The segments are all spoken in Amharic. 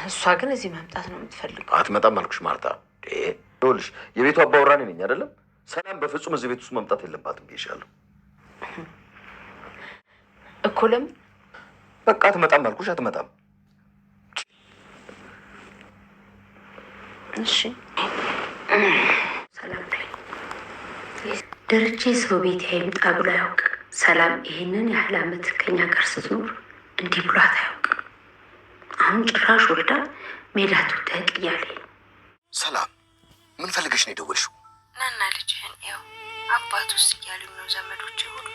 እሷ ግን እዚህ መምጣት ነው የምትፈልገው። አትመጣም አልኩሽ ማርታ። ይኸውልሽ የቤቱ አባወራ ነኝ አይደለም? ሰላም በፍጹም እዚህ ቤት ውስጥ መምጣት የለባትም ብዬሻለሁ እኮ። ለምን? በቃ አትመጣም አልኩሽ፣ አትመጣም። እሺ ሰላም ደረጀ ሰው ቤት አይምጣ ብሎ አያውቅ። ሰላም ይሄንን ያህል ዓመት ከኛ ጋር ስትኖር እንዲህ ብሏት አያውቅም። አሁን ጭራሽ ወልዳ ሜዳ ትውደቅ እያለኝ ነው። ሰላም ምን ፈልገሽ ነው የደወልሽው? ናና ልጅህን ያው አባት ውስጥ እያሉኝ ነው ዘመዶቼ ሁሉ።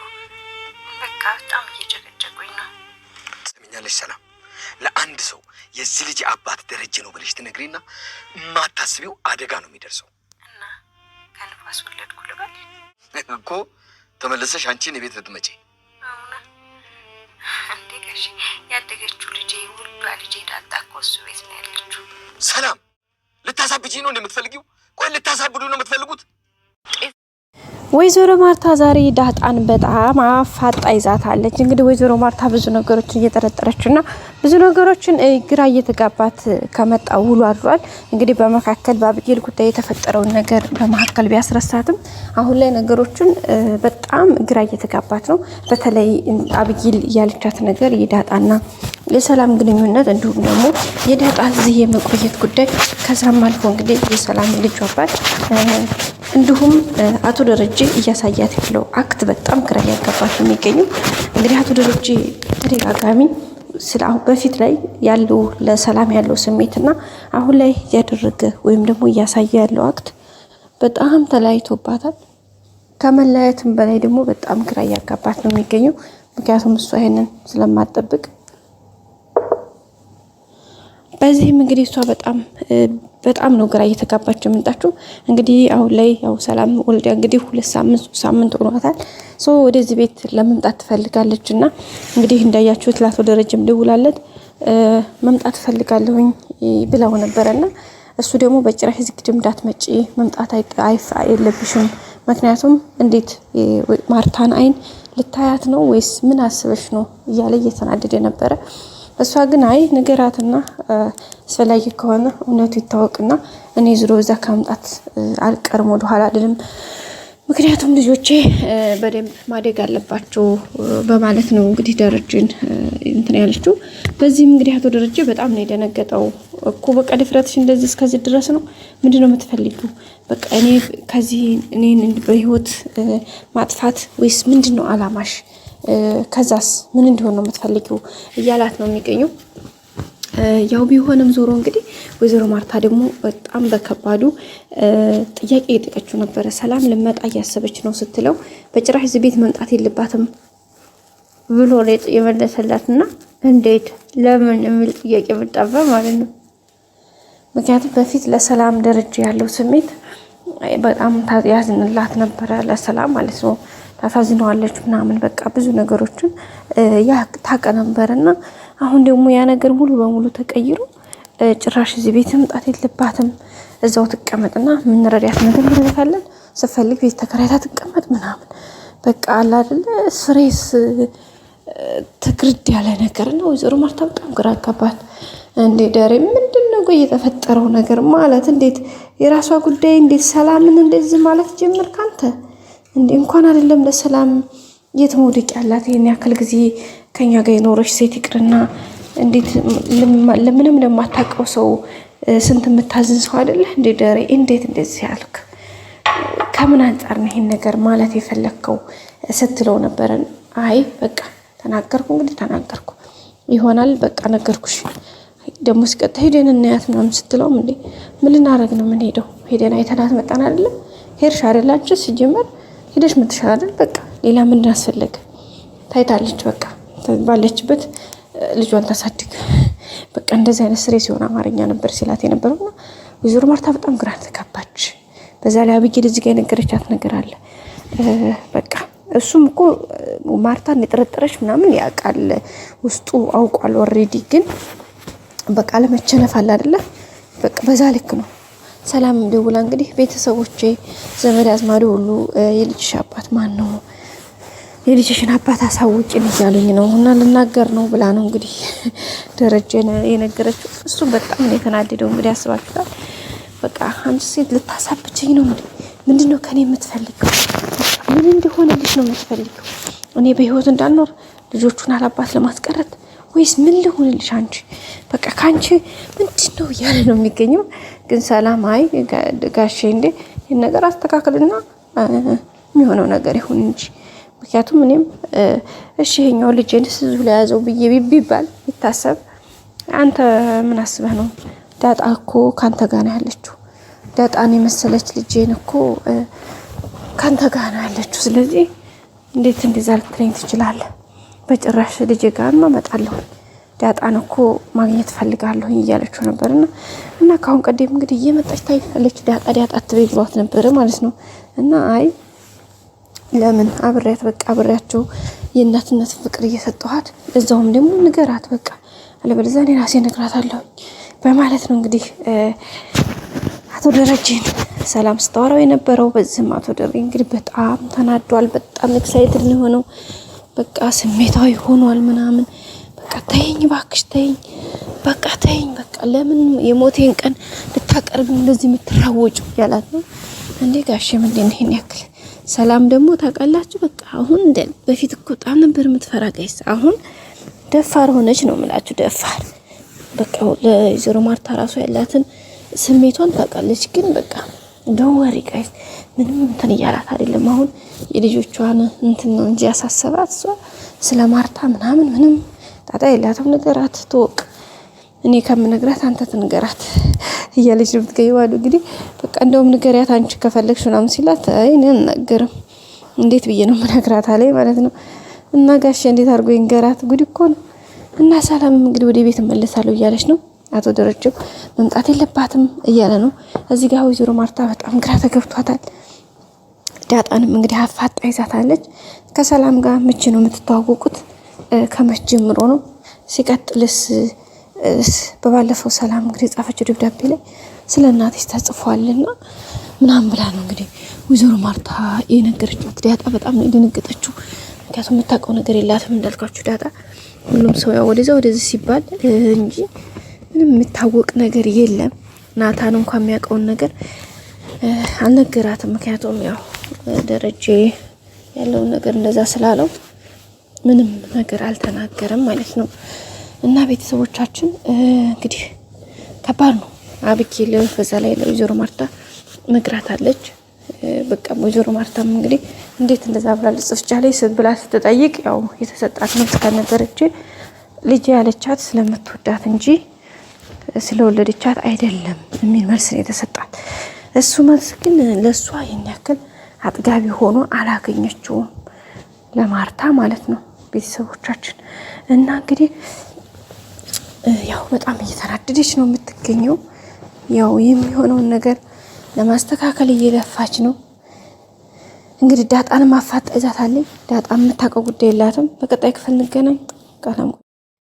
በቃ በጣም እየጨቀጨቁኝ ነው። ትሰሚኛለሽ ሰላም፣ ለአንድ ሰው የዚህ ልጅ አባት ደረጀ ነው ብለሽ ትነግሪና የማታስቢው አደጋ ነው የሚደርሰው። እና ከንፋስ ወለድኩ ልበል እኮ ተመለሰሽ አንቺን የቤት ልትመጪ። አሁን እንዴ ጋሽ ያደገችው ልጄ ውዷ ልጄ ዳጣ እኮ እሱ ቤት ነው ያለችው። ሰላም ልታሳብጂኝ ነው እንደምትፈልጊው? ቆይ ልታሳብዱ ነው የምትፈልጉት? ወይዘሮ ማርታ ዛሬ ዳጣን በጣም አፋጣ ይዛታለች። እንግዲህ ወይዘሮ ማርታ ብዙ ነገሮችን እየጠረጠረችና ብዙ ነገሮችን ግራ እየተጋባት ከመጣ ውሎ አድሯል። እንግዲህ በመካከል በአብጌል ጉዳይ የተፈጠረውን ነገር በመካከል ቢያስረሳትም አሁን ላይ ነገሮችን በጣም ግራ እየተጋባት ነው። በተለይ አብጌል ያለቻት ነገር የዳጣና የሰላም ግንኙነት እንዲሁም ደግሞ የዳጣ እዚህ የመቆየት ጉዳይ ከዛም አልፎ እንግዲህ የሰላም ልጅ አባት እንዲሁም አቶ ደረጀ እያሳያት ያለው አክት በጣም ግራ ያጋባት ነው የሚገኘው። እንግዲህ አቶ ደረጀ ተደጋጋሚ ስለ አሁን በፊት ላይ ያለው ለሰላም ያለው ስሜትና አሁን ላይ ያደረገ ወይም ደግሞ እያሳየ ያለው አክት በጣም ተለያይቶባታል። ከመለያየትም በላይ ደግሞ በጣም ግራ ያጋባት ነው የሚገኘው። ምክንያቱም እሷ ይሄንን ስለማትጠብቅ በዚህም እንግዲህ እሷ በጣም ነው ግራ እየተጋባቸው የምንጣችሁ። እንግዲህ አሁን ላይ ያው ሰላም ወልዳ እንግዲህ 2 ሳምንት ሆኗታል። ወደዚህ ቤት ለመምጣት ትፈልጋለች እና እንግዲህ እንዳያችሁት ላቶ ደረጀም ደውላለት መምጣት ፈልጋለሁኝ ብለው ነበርና እሱ ደግሞ በጭራሽ እዚህ ግድም እንዳትመጪ መምጣት አይለብሽም። ምክንያቱም እንዴት ማርታን አይን ልታያት ነው ወይስ ምን አስበሽ ነው እያለ እየተናደደ ነበረ። እሷ ግን አይ ንገራትና አስፈላጊ ከሆነ እውነቱ ይታወቅና እኔ ዝሮ እዛ ከመምጣት አልቀርም ወደ ኋላ አይደለም፣ ምክንያቱም ልጆቼ በደንብ ማደግ አለባቸው በማለት ነው እንግዲህ ደረጀን እንትን ያለችው። በዚህም እንግዲህ አቶ ደረጀ በጣም ነው የደነገጠው እኮ። በቃ ድፍረትሽ እንደዚህ እስከዚህ ድረስ ነው? ምንድነው የምትፈልጊው? በቃ እኔ ከዚህ እኔን በህይወት ማጥፋት ወይስ ምንድነው አላማሽ? ከዛስ ምን እንደሆነ ነው የምትፈልጊው እያላት ነው የሚገኘው። ያው ቢሆንም ዞሮ እንግዲህ ወይዘሮ ማርታ ደግሞ በጣም በከባዱ ጥያቄ እየጠየቀችው ነበረ። ሰላም ልመጣ እያሰበች ነው ስትለው በጭራሽ እዚህ ቤት መምጣት የለባትም ብሎ የመለሰላትና እንዴት ለምን የሚል ጥያቄ መጣባ ማለት ነው። ምክንያቱም በፊት ለሰላም ደረጃ ያለው ስሜት በጣም ያዝንላት ነበረ፣ ለሰላም ማለት ነው። ታሳዝነዋለች ምናምን በቃ ብዙ ነገሮችን ታውቅ ነበርና አሁን ደግሞ ያ ነገር ሙሉ በሙሉ ተቀይሮ ጭራሽ እዚህ ቤት መምጣት የለባትም እዛው ትቀመጥና ምን ረዳት ነገር እንረዳታለን፣ ስፈልግ ቤት ተከራይታ ትቀመጥ ምናምን በቃ አለ አይደለ ስሬስ ትግርድ ያለ ነገር ነው። ወይዘሮ ማርታ በጣም ግራ አጋባት። እንዴ ደሬ ምንድነው የተፈጠረው ነገር ማለት እንዴት የራሷ ጉዳይ እንዴት ሰላምን እንደዚህ ማለት ጀመር ካንተ እንዴ? እንኳን አይደለም ለሰላም የትሞድቅ ያላት ይሄን ያክል ጊዜ ከኛ ጋር የኖረች ሴት ይቅርና እንዴት ለምንም ለማታውቀው ሰው ስንት የምታዝን ሰው አይደለ እንዴ ደሬ? እንዴት እንደዚህ ያልክ? ከምን አንፃር ነው ይሄን ነገር ማለት የፈለከው ስትለው ነበር። አይ በቃ ተናገርኩ እንግዲህ ተናገርኩ ይሆናል በቃ ነገርኩሽ። ደግሞ ሲቀጥል ሄደን እናያት ምናምን ስትለው እንዴ ምን ልናደርግ ነው? ምን ሄደው ሄደን አይተናት መጣን አይደለ? ሄድሽ አይደል አንቺ ሲጀመር ሄደሽ መጥተሻል አይደል? በቃ ሌላ ምን ያስፈልግ? ታይታለች በቃ ባለችበት ልጇን ታሳድግ። በቃ እንደዚህ አይነት ስሬ ሲሆን አማርኛ ነበር ሲላት የነበረውና ወይዘሮ ማርታ በጣም ግራ ተጋባች። በዛ ላይ አብጌል እዚህ ጋር የነገረቻት ነገር አለ። በቃ እሱም እኮ ማርታን የጠረጠረች ምናምን ያውቃል ውስጡ አውቋል ኦሬዲ። ግን በቃ ለመቸነፍ አለ አይደለ? በቃ በዛ ልክ ነው። ሰላም ደውላ እንግዲህ ቤተሰቦቼ ዘመድ አዝማዱ ሁሉ የልጅሽ አባት ማን ነው የልጅሽን አባት አሳውቂን እያሉኝ ነው እና ልናገር ነው ብላ ነው እንግዲህ ደረጀ የነገረችው። እሱም በጣም ነው የተናደደው። እንግዲህ አስባችሁታል። በቃ አንቺ ሴት ልታሳብችኝ ነው እንዴ? ምንድነው ከኔ የምትፈልገው? ምን እንዲሆንልሽ ነው የምትፈልገው? እኔ በህይወት እንዳልኖር ልጆቹን አላባት ለማስቀረት ወይስ ምን ልሆንልሽ? አንቺ በቃ ካንቺ ምንድነው እያለ ነው የሚገኘው። ግን ሰላም አይ ጋሼ እንዴ ይህን ነገር አስተካክልና የሚሆነው ነገር ይሁን እንጂ ምክንያቱም እኔም እሺ ይሄኛው ልጄን ስዙ ላይ ያዘው ብዬ ቢባል ይታሰብ አንተ ምን አስበህ ነው? ዳጣ እኮ ካንተ ጋር ነው ያለችው። ዳጣን የመሰለች ልጄን እኮ ካንተ ጋር ነው ያለችው። ስለዚህ እንዴት እንደዛ ልትለኝ ትችላለህ? በጭራሽ ልጄ ጋር ማመጣለሁ ዳጣን እኮ ማግኘት ፈልጋለሁ እያለችው ነበርና እና ካሁን ቀደም እንግዲህ እየመጣች ታይታለች። ዳጣ አትበይ ብሏት ነበር ማለት ነው። እና አይ ለምን አብሬያት በቃ አብሬያቸው የእናትነት ፍቅር እየሰጠኋት ለዛውም ደግሞ ንገራት በቃ አለበለዚያ እኔ ራሴ እነግራታለሁ በማለት ነው እንግዲህ አቶ ደረጀን ሰላም ስታወራው የነበረው። በዚህም አቶ ደሬ እንግዲህ በጣም ተናዷል። በጣም ኤክሳይትድ ነው የሆነው። በቃ ስሜታዊ ሆኗል ምናምን። በቃ ተይኝ እባክሽ ተይኝ፣ በቃ ተይኝ፣ በቃ ለምን የሞቴን ቀን ልታቀርብ እንደዚህ የምትራወጩ ያላት ነው እንዴ ጋሼ ምንድን ነው ይሄን ያክል? ሰላም ደግሞ ታውቃላችሁ በቃ አሁን እንደ በፊት እኮ በጣም ነበር የምትፈራ ጋይስ። አሁን ደፋር ሆነች ነው የምላችሁ። ደፋር በቃ ለወይዘሮ ማርታ ራሱ ያላትን ስሜቷን ታውቃለች። ግን በቃ ደወሪ ጋይስ ምንም እንትን እያላት አይደለም። አሁን የልጆቿን እንትን ነው እንጂ ያሳሰባት እሷ ስለ ማርታ ምናምን ምንም ጣጣ የላትም። ነገራት ትወቅ፣ እኔ ከምነግራት አንተ ትንገራት እያለች ነው የምትገኘው። እንግዲህ በቃ እንደውም ንገሪያት አንቺ ከፈለግሽ ምናምን ሲላት አይ እኔ አልናገርም እንዴት ብዬ ነው የምነግራት አለኝ ማለት ነው። እና ጋሼ እንዴት አድርጎ ይንገራት? ጉድ እኮ ነው። እና ሰላም እንግዲህ ወደ ቤት እመለሳለሁ እያለች ነው። አቶ ደረጀው መምጣት የለባትም እያለ ነው። እዚህ ጋር ወይዘሮ ማርታ በጣም ግራ ተገብቷታል። ዳጣንም እንግዲህ አፋጣ ይዛታለች። ከሰላም ጋር መቼ ነው የምትተዋወቁት? ከመቼ ጀምሮ ነው? ሲቀጥልስ በባለፈው ሰላም እንግዲህ ጻፈችው ደብዳቤ ላይ ስለ እናትሽ ተጽፏልና ምናምን ብላ ነው እንግዲህ ወይዘሮ ማርታ የነገረችው። ዳጣ በጣም ነው የደነገጠችው። ምክንያቱም የምታውቀው ነገር የላትም እንዳልኳችሁ ዳጣ። ሁሉም ሰው ያው ወደዚህ ሲባል እንጂ ምንም የሚታወቅ ነገር የለም። ናታን እንኳን የሚያውቀውን ነገር አልነገራትም። ምክንያቱም ያው ደረጀ ያለውን ነገር እንደዛ ስላለው ምንም ነገር አልተናገረም ማለት ነው። እና ቤተሰቦቻችን እንግዲህ ከባድ ነው። አብኬል በዛ ላይ ለወይዘሮ ማርታ መግራት አለች። በቃ ወይዘሮ ማርታም እንግዲህ እንዴት እንደዛ ብላ ልጽፍ ቻለች ብላ ስትጠይቅ ያው የተሰጣት መልስ ከነገረች ልጅ ያለቻት ስለምትወዳት እንጂ ስለወለደቻት አይደለም የሚል መልስ ነው የተሰጣት። እሱ መልስ ግን ለሷ ይሄን ያክል አጥጋቢ ሆኖ አላገኘችውም ለማርታ ማለት ነው ቤተሰቦቻችን። እና እንግዲህ ያው በጣም እየተናደደች ነው የምትገኘው። ያው የሚሆነውን ነገር ለማስተካከል እየለፋች ነው። እንግዲህ ዳጣን ማፋጣ ይዛታለች። ዳጣ የምታውቀው ጉዳይ የላትም። በቀጣይ ክፍል እንገናኝ።